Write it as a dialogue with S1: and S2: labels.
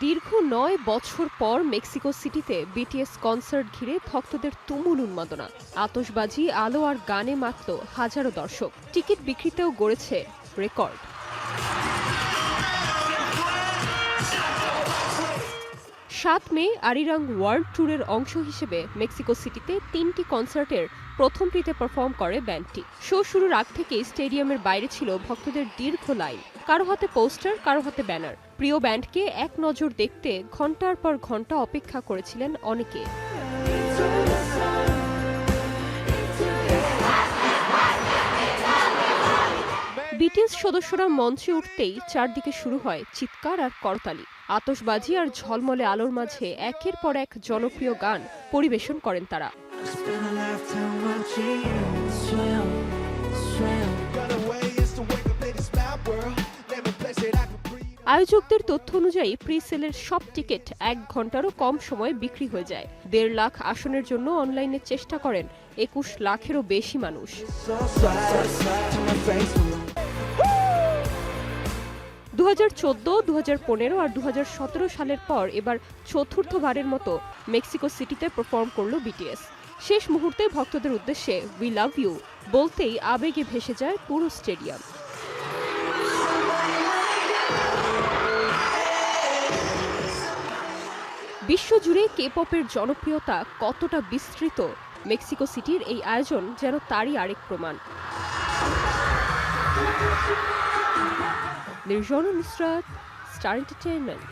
S1: দীর্ঘ ৯ বছর পর মেক্সিকো সিটিতে বিটিএস কনসার্ট ঘিরে ভক্তদের তুমুল উন্মাদনা। আতশবাজি, আলো আর গানে মাতল হাজারো দর্শক। টিকিট বিক্রিতেও গড়েছে রেকর্ড। সাত মে আরিরাং ওয়ার্ল্ড ট্যুরের অংশ হিসেবে মেক্সিকো সিটিতে ৩টি কনসার্টের প্রথম প্রিতে পারফর্ম করে ব্যান্ডটি। শো শুরুর আগ থেকেই স্টেডিয়ামের বাইরে ছিল ভক্তদের দীর্ঘ লাইন। কারো হাতে পোস্টার, কারো হাতে ব্যানার। প্রিয় ব্যান্ডকে এক নজর দেখতে ঘন্টার পর ঘন্টা অপেক্ষা করেছিলেন অনেকে। বিটিএস সদস্যরা মঞ্চে উঠতেই চারদিকে শুরু হয় চিৎকার আর করতালি। আতশবাজি আর ঝলমলে আলোর মাঝে একের পর এক জনপ্রিয় গান পরিবেশন করেন তারা। আয়োজকদের তথ্য অনুযায়ী প্রি সেলের সব টিকিট ১ ঘন্টারও কম সময়ে বিক্রি হয়ে যায়। ১.৫ লাখ আসনের জন্য অনলাইনে চেষ্টা করেন ২১ লাখেরও বেশি মানুষ। ২০১৪, ২০১৫ আর ২০১৭ সালের পর এবার চতুর্থবারের মতো মেক্সিকো সিটিতে পারফর্ম করল বিটিএস। শেষ মুহূর্তে ভক্তদের উদ্দেশ্যে উই লাভ ইউ বলতেই আবেগে ভেসে যায় পুরো স্টেডিয়াম। বিশ্বজুড়ে কে-পপের জনপ্রিয়তা কতটা বিস্তৃত, মেক্সিকো সিটির এই আয়োজন যেন তারই আরেক প্রমাণ। নির্জন নুসরাত, স্টার এন্টারটেইনমেন্ট।